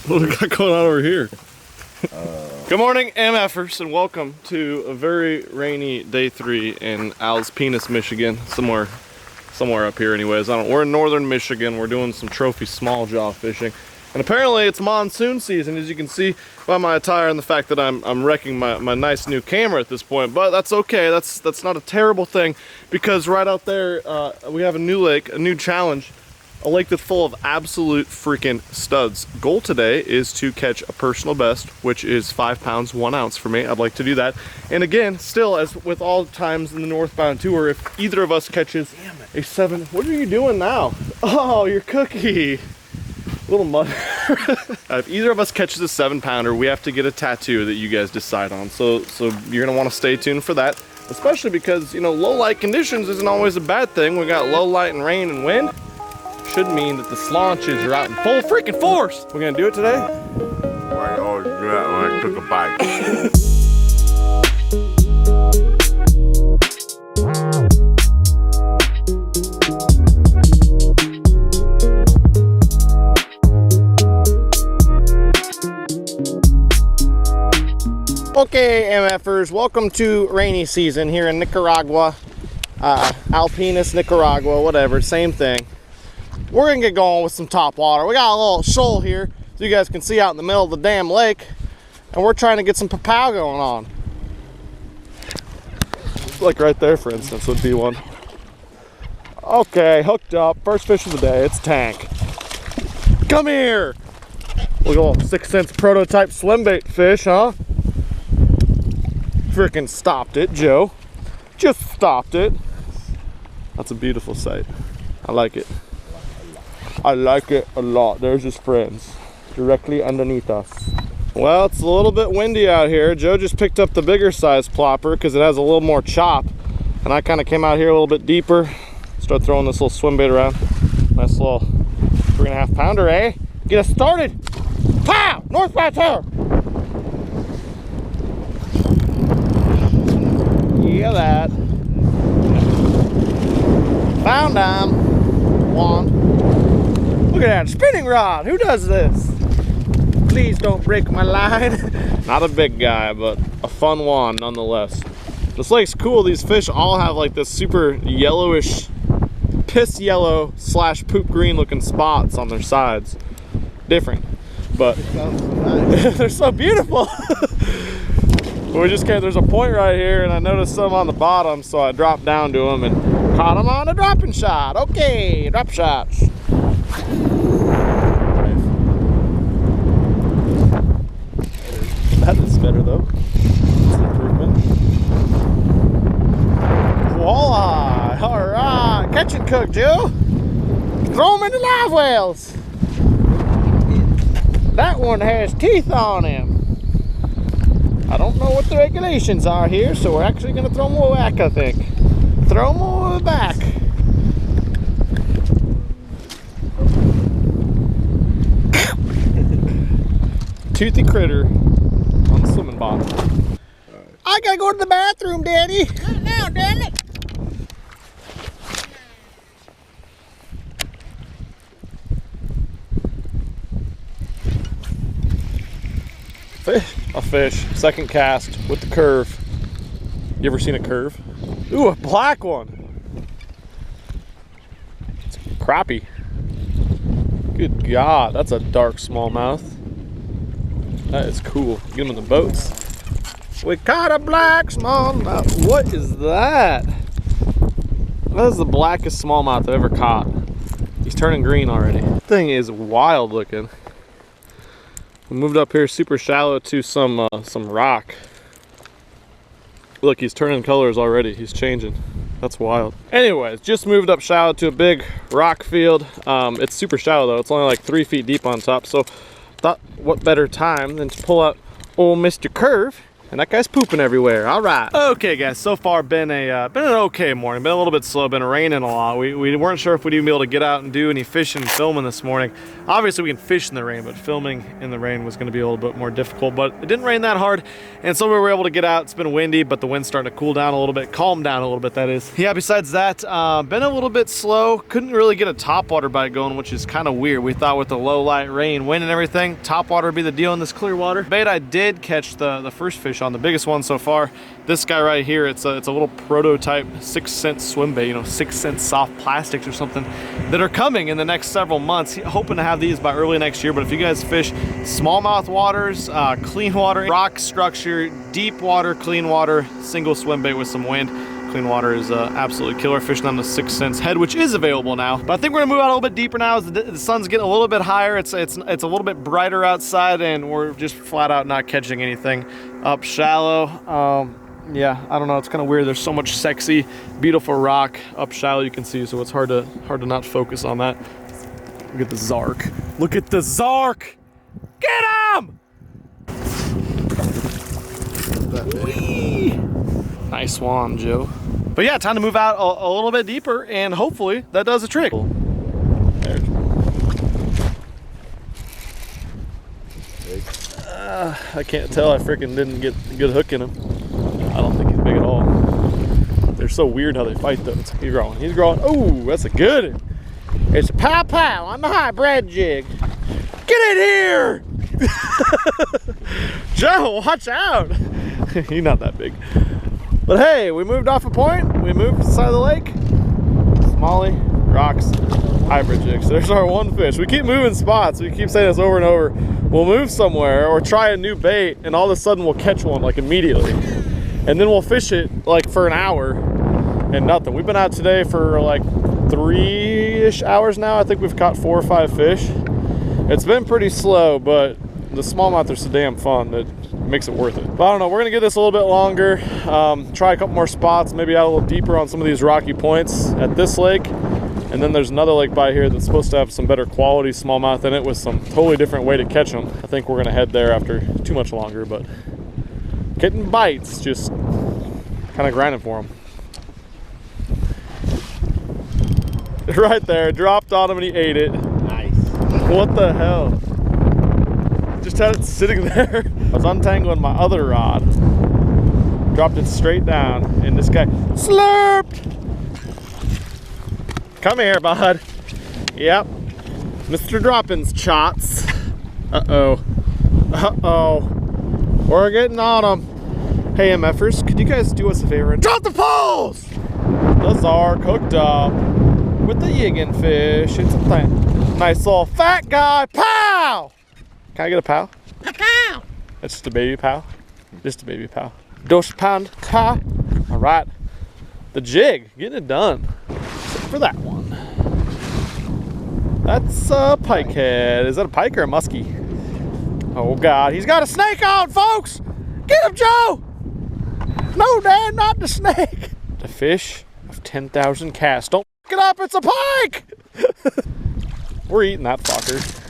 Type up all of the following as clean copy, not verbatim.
What do we got going on over here? Good morning, MFers, and welcome to a very rainy day 3 in Alpena, Michigan. Somewhere up here anyways. We're in northern Michigan. We're doing some trophy small jaw fishing. And apparently it's monsoon season, as you can see by my attire and the fact that I'm wrecking my nice new camera at this point. But that's okay, that's not a terrible thing, because right out there we have a new lake, a new challenge. A lake that's full of absolute freaking studs. Goal today is to catch a personal best, which is 5 pounds 1 ounce for me. I'd like to do that. And again, still, as with all times in the northbound tour, if either of us catches a 7, what are you doing now? Oh, your cookie. Little mud. If either of us catches a 7-pounder, we have to get a tattoo that you guys decide on. So you're gonna want to stay tuned for that, especially because, you know, low light conditions isn't always a bad thing. We got low light and rain and wind. Should mean that the slaunches are out in full freaking force. We're gonna do it today? I always do that when I took a bite. Okay, MFers, welcome to rainy season here in Nicaragua. Alpena, Nicaragua, whatever, same thing. We're gonna get going with some top water. We got a little shoal here, so you guys can see out in the middle of the damn lake, and we're trying to get some papow going on. Like right there, for instance, would be one. Okay, hooked up. First fish of the day. It's tank. Come here. Look at a 6 cents prototype swim bait fish, huh? Freaking stopped it, Joe. Just stopped it. That's a beautiful sight. I like it. I like it a lot. There's his friends directly underneath us. Well, it's a little bit windy out here. Joe just picked up the bigger size plopper because it has a little more chop, and I kind of came out here a little bit deeper, start throwing this little swim bait around. Nice little 3.5 pounder, eh? Get us started. Pow! Northbound tower. Yeah, that. Found him. One. Look at that spinning rod. Who does this? Please don't break my line. Not a big guy, but a fun one nonetheless. This lake's cool. These fish all have like this super yellowish, piss yellow / poop green looking spots on their sides. Different, but they're so beautiful. We just came, there's a point right here, and I noticed some on the bottom, so I dropped down to them and caught them on a dropping shot. Okay, drop shots. That is better though. It's an improvement. Walleye! Alright! Catch and cook, Joe! Throw them into live wells! That one has teeth on him. I don't know what the regulations are here, so we're actually going to throw them back, I think. Throw them back. Toothy critter on the swimming bottom. Right. I gotta go to the bathroom, Daddy. Not now, damn it. A fish, second cast with the curve. You ever seen a curve? Ooh, a black one. It's crappie. Good God, that's a dark smallmouth. That is cool. Get them in the boats. We caught a black smallmouth. What is that? That is the blackest smallmouth I've ever caught. He's turning green already. Thing is wild looking. We moved up here super shallow to some rock. Look, he's turning colors already. He's changing. That's wild. Anyways, just moved up shallow to a big rock field. It's super shallow though. It's only like 3 feet deep on top. So thought what better time than to pull out old Mr. Curve And that guy's pooping everywhere. All right. Okay, guys. So far, been an okay morning. Been a little bit slow. Been raining a lot. We weren't sure if we'd even be able to get out and do any fishing and filming this morning. Obviously, we can fish in the rain, but filming in the rain was going to be a little bit more difficult. But it didn't rain that hard, and so we were able to get out. It's been windy, but the wind's starting to cool down a little bit, calm down a little bit. That is. Yeah. Besides that, been a little bit slow. Couldn't really get a topwater bite going, which is kind of weird. We thought with the low light rain, wind, and everything, topwater would be the deal in this clear water. Bait, I did catch the first fish on, the biggest one so far. This guy right here, it's a little prototype 6-cent swim bait, you know, 6-cent soft plastics or something that are coming in the next several months. Hoping to have these by early next year. But if you guys fish smallmouth waters, clean water, rock structure, deep water, clean water, single swim bait with some wind, clean water is absolutely killer. Fishing on the 6 cents head, which is available now. But I think we're gonna move out a little bit deeper now as the sun's getting a little bit higher. It's a little bit brighter outside, and we're just flat out not catching anything up shallow. Yeah, I don't know. It's kind of weird. There's so much sexy, beautiful rock up shallow you can see, so it's hard to not focus on that. Look at the Zark. Look at the Zark! Get him! Whee! Nice one, Joe. But yeah, time to move out a little bit deeper, and hopefully that does the trick. There. I can't tell. I freaking didn't get a good hook in him. I don't think he's big at all. They're so weird how they fight though. He's growing. He's growing. Oh, that's a good one. It's a pow pow on the hybrid jig. Get in here! Joe, watch out! He's not that big. But hey, we moved off a point. We moved to the side of the lake. Smalley, rocks, hybrid jigs. There's our one fish. We keep moving spots. We keep saying this over and over. We'll move somewhere or try a new bait, and all of a sudden we'll catch one like immediately. And then we'll fish it like for an hour and nothing. We've been out today for like 3-ish hours now. I think we've caught 4 or 5 fish. It's been pretty slow, but the smallmouth are so damn fun that it makes it worth it. But I don't know, we're gonna get this a little bit longer, try a couple more spots, maybe out a little deeper on some of these rocky points at this lake. And then there's another lake by here that's supposed to have some better quality smallmouth in it with some totally different way to catch them. I think we're gonna head there after too much longer, but getting bites, just kind of grinding for them. Right there, dropped on him and he ate it. Nice. What the hell? Just had it sitting there. I was untangling my other rod, dropped it straight down, and this guy slurped. Come here, bud. Yep, Mr. Droppins Chots. Uh-oh. Uh-oh. We're getting on them. Hey, MFers, could you guys do us a favor and drop the poles? The Zark hooked up with the yiggin fish. It's a nice little fat guy. Pow! Can I get a pow? A pow! That's just a baby pow. Just a baby pow. Dos pound cow. All right. The jig, getting it done. Except for that one. That's a pike head. Is that a pike or a muskie? Oh God, he's got a snake on, folks! Get him, Joe! No, Dad, not the snake. The fish of 10,000 casts. Don't f it up, it's a pike! We're eating that fucker.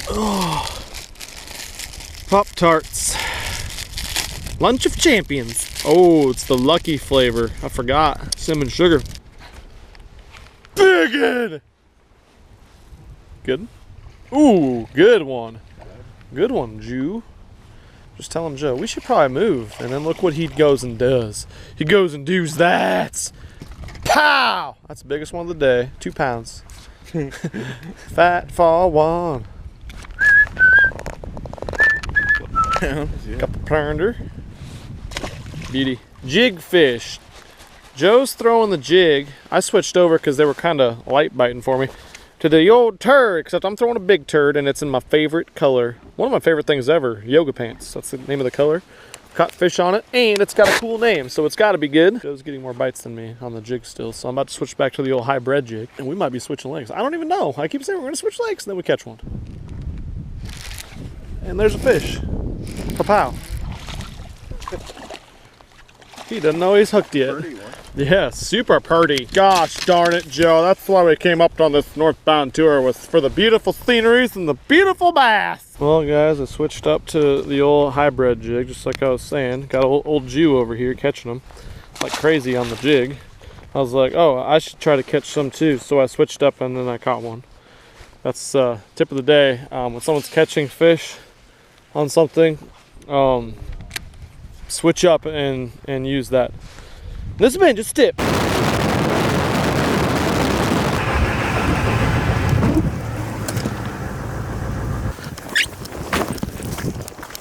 Oh. Pop-Tarts. Lunch of Champions. Oh, it's the lucky flavor. I forgot. Cinnamon sugar. Biggin! Good? Ooh, good one. Good one, Jew. Just telling Joe, we should probably move. And then look what he goes and does. He goes and does that. Pow! That's the biggest one of the day. 2 pounds. Fat for one. Couple pounder. Beauty. Jig fish. Joe's throwing the jig. I switched over because they were kind of light biting for me. To the old turd, except I'm throwing a big turd and it's in my favorite color. One of my favorite things ever, yoga pants. That's the name of the color. Caught fish on it and it's got a cool name, so it's gotta be good. Joe's getting more bites than me on the jig still, so I'm about to switch back to the old hybrid jig. And we might be switching legs. I don't even know. I keep saying we're gonna switch legs and then we catch one. And there's a fish. Pow. He doesn't know he's hooked yet. Yeah, super purdy. Gosh darn it, Joe. That's why we came up on this northbound tour, was for the beautiful sceneries and the beautiful bass. Well, guys, I switched up to the old hybrid jig, just like I was saying. Got old Jew over here catching them like crazy on the jig. I was like, oh, I should try to catch some too. So I switched up and then I caught one. That's tip of the day. When someone's catching fish on something, switch up and use that. This has been just a tip.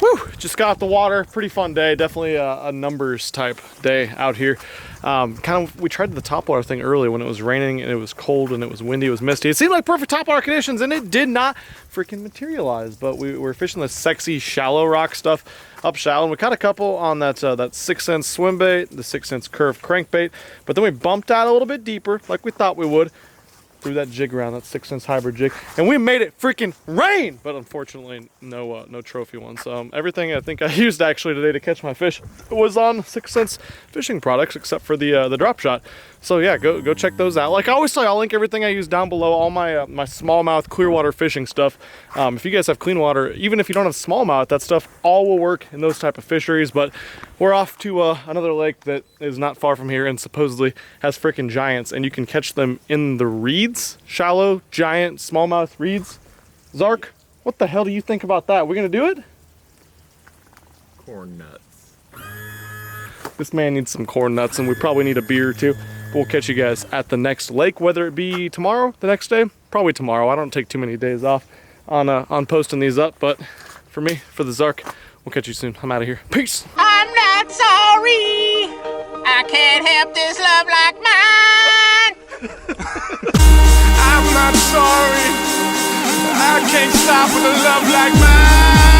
Woo! Just got out the water. Pretty fun day. Definitely a numbers type day out here. We tried the topwater thing early when it was raining and it was cold and it was windy, it was misty. It seemed like perfect topwater conditions and it did not freaking materialize. But we were fishing the sexy shallow rock stuff up shallow, and we caught a couple on that 6-cent swim bait, the 6-cent curved crankbait. But then we bumped out a little bit deeper, like we thought we would. Threw that jig around, that 6-cent hybrid jig, and we made it freaking rain. But unfortunately, no trophy ones. Everything I think I used actually today to catch my fish was on 6-cent fishing products, except for the drop shot. So yeah, go check those out. Like I always say, I'll link everything I use down below. All my my smallmouth clear water fishing stuff. If you guys have clean water, even if you don't have smallmouth, that stuff all will work in those type of fisheries. But we're off to another lake that is not far from here and supposedly has freaking giants, and you can catch them in the reeds, shallow, giant, smallmouth reeds. Zark, what the hell do you think about that? We're gonna do it? Corn nuts. This man needs some corn nuts, and we probably need a beer or two. We'll catch you guys at the next lake, whether it be tomorrow, the next day, probably tomorrow. I don't take too many days off on posting these up, but for me, for the Zark, we'll catch you soon. I'm out of here. Peace. I'm not sorry. I can't help this love like mine. I'm not sorry. I can't stop with a love like mine.